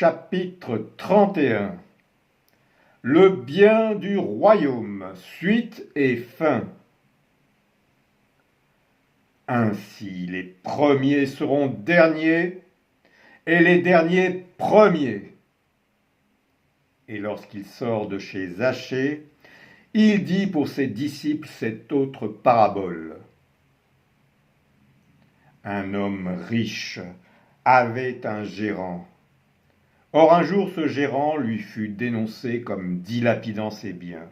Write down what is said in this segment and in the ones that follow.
Chapitre 31. Le bien du royaume, suite et fin. Ainsi les premiers seront derniers, et les derniers premiers. Et lorsqu'il sort de chez Zachée, il dit pour ses disciples cette autre parabole. Un homme riche avait un gérant. Or un jour ce gérant lui fut dénoncé comme dilapidant ses biens.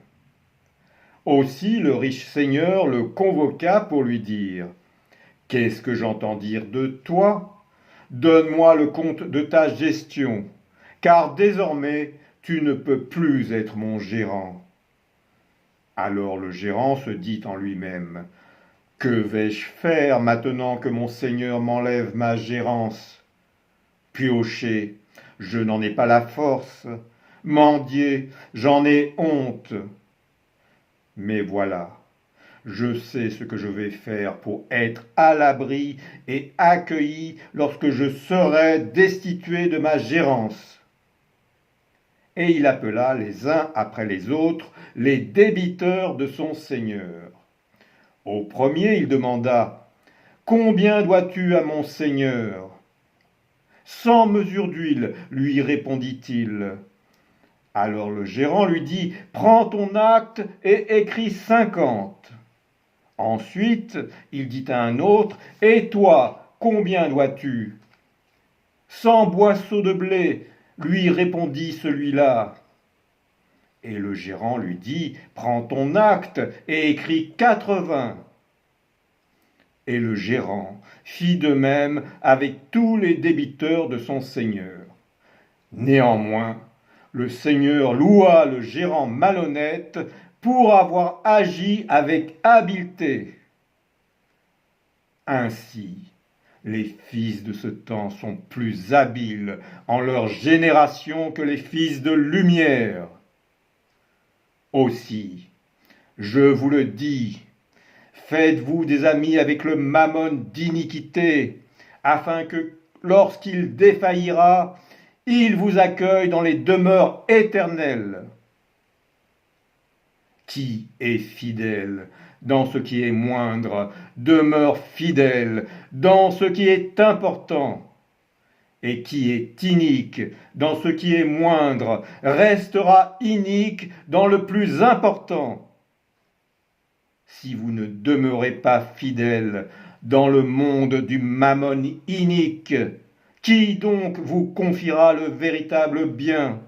Aussi le riche seigneur le convoqua pour lui dire « Qu'est-ce que j'entends dire de toi ? Donne-moi le compte de ta gestion, car désormais tu ne peux plus être mon gérant. » Alors le gérant se dit en lui-même « Que vais-je faire maintenant que mon seigneur m'enlève ma gérance ? Piocher, je n'en ai pas la force. Mendier, j'en ai honte. Mais voilà, je sais ce que je vais faire pour être à l'abri et accueilli lorsque je serai destitué de ma gérance. » Et il appela les uns après les autres les débiteurs de son seigneur. Au premier, il demanda « Combien dois-tu à mon seigneur ?» « 100 mesures d'huile, lui répondit-il. Alors le gérant lui dit « Prends ton acte et écris 50. » Ensuite, il dit à un autre « Et toi, combien dois-tu » ? 100 boisseaux de blé, lui répondit celui-là. Et le gérant lui dit « Prends ton acte et écris 80. » Et le gérant fit de même avec tous les débiteurs de son seigneur. Néanmoins, le seigneur loua le gérant malhonnête pour avoir agi avec habileté. Ainsi, les fils de ce temps sont plus habiles en leur génération que les fils de lumière. Aussi, je vous le dis, faites-vous des amis avec le mammon d'iniquité, afin que, lorsqu'il défaillira, il vous accueille dans les demeures éternelles. Qui est fidèle dans ce qui est moindre, demeure fidèle dans ce qui est important. Et qui est inique dans ce qui est moindre, restera inique dans le plus important. Si vous ne demeurez pas fidèle dans le monde du mammon inique, qui donc vous confiera le véritable bien ?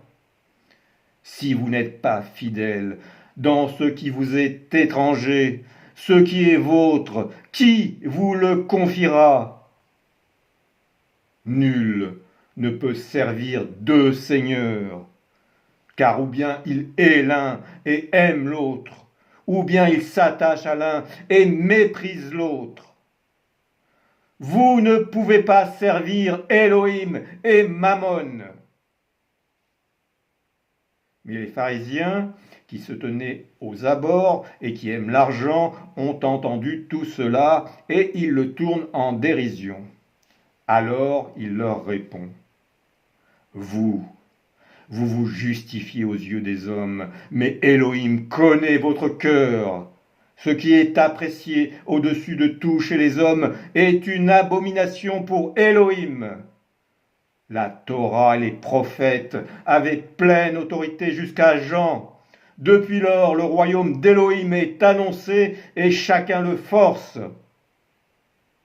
Si vous n'êtes pas fidèle dans ce qui vous est étranger, ce qui est vôtre, qui vous le confiera ? Nul ne peut servir deux seigneurs, car ou bien il est l'un et aime l'autre, ou bien il s'attache à l'un et méprise l'autre. Vous ne pouvez pas servir Elohim et Mammon. Mais les pharisiens, qui se tenaient aux abords et qui aiment l'argent, ont entendu tout cela et ils le tournent en dérision. Alors il leur répond « Vous vous justifiez aux yeux des hommes, mais Elohim connaît votre cœur. Ce qui est apprécié au-dessus de tout chez les hommes est une abomination pour Elohim. La Torah et les prophètes avaient pleine autorité jusqu'à Jean. Depuis lors, le royaume d'Elohim est annoncé et chacun le force.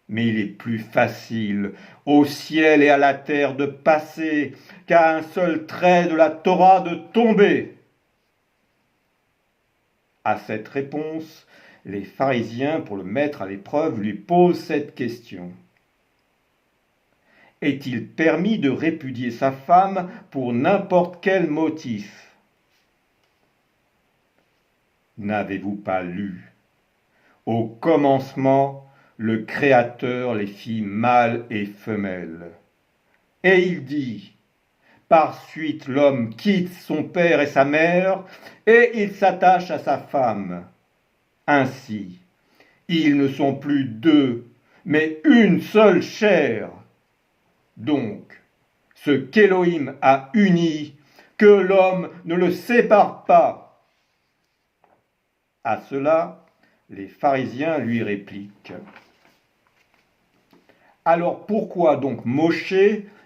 Mais il est plus facile au ciel et à la terre de passer qu'à un seul trait de la Torah de tomber. » À cette réponse, les pharisiens, pour le mettre à l'épreuve, lui posent cette question. Est-il permis de répudier sa femme pour n'importe quel motif ? N'avez-vous pas lu ? Au commencement, le Créateur les fit mâle et femelle. Et il dit, par suite l'homme quitte son père et sa mère, et il s'attache à sa femme. Ainsi, ils ne sont plus deux, mais une seule chair. Donc, ce qu'Élohim a uni, que l'homme ne le sépare pas. À cela, les pharisiens lui répliquent. Alors pourquoi donc Moshe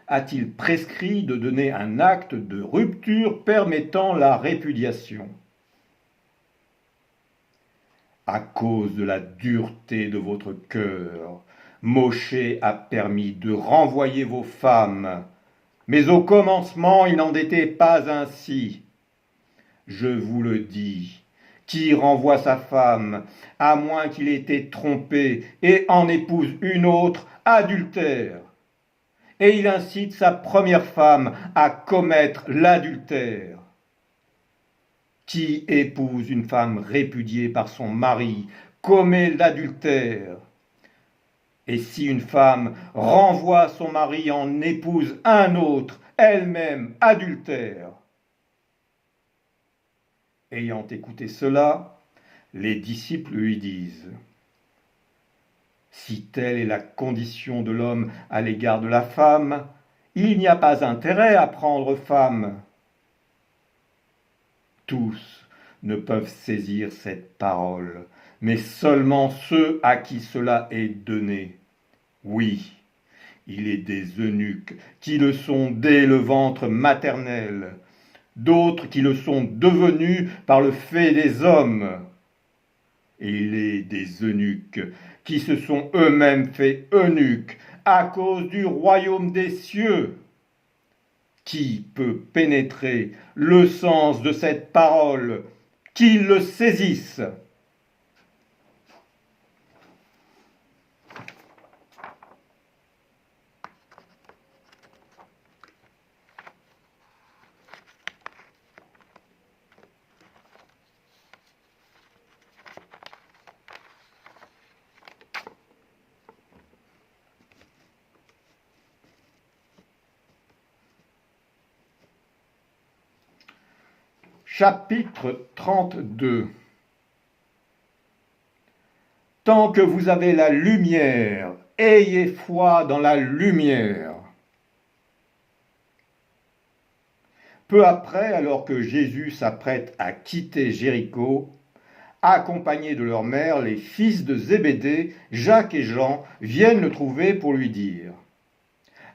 a-t-il prescrit de donner un acte de rupture permettant la répudiation? À cause de la dureté de votre cœur, Moshe a permis de renvoyer vos femmes, mais au commencement il n'en était pas ainsi. Je vous le dis, qui renvoie sa femme, à moins qu'il ait été trompé et en épouse une autre, adultère. Et il incite sa première femme à commettre l'adultère. Qui épouse une femme répudiée par son mari commet l'adultère. Et si une femme renvoie son mari en épouse un autre, elle-même adultère. Ayant écouté cela, les disciples lui disent : si telle est la condition de l'homme à l'égard de la femme, il n'y a pas intérêt à prendre femme. Tous ne peuvent saisir cette parole, mais seulement ceux à qui cela est donné. Oui, il est des eunuques qui le sont dès le ventre maternel, d'autres qui le sont devenus par le fait des hommes. Et il est des eunuques qui se sont eux-mêmes faits eunuques à cause du royaume des cieux. Qui peut pénétrer le sens de cette parole? Qu'il le saisisse. Chapitre 32. Tant que vous avez la lumière, ayez foi dans la lumière. Peu après, alors que Jésus s'apprête à quitter Jéricho, accompagnés de leur mère, les fils de Zébédée, Jacques et Jean, viennent le trouver pour lui dire :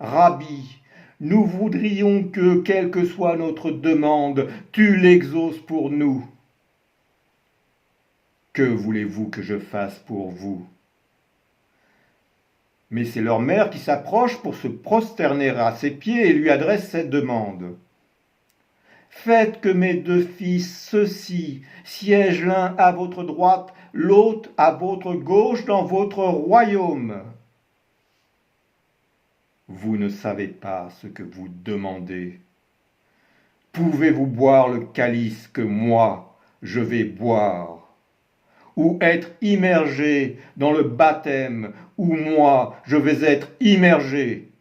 Rabbi, nous voudrions que, quelle que soit notre demande, tu l'exauces pour nous. Que voulez-vous que je fasse pour vous ? Mais c'est leur mère qui s'approche pour se prosterner à ses pieds et lui adresse cette demande. Faites que mes deux fils, ceux-ci, siègent l'un à votre droite, l'autre à votre gauche dans votre royaume. Vous ne savez pas ce que vous demandez. Pouvez-vous boire le calice que moi, je vais boire, ou être immergé dans le baptême où moi, je vais être immergé?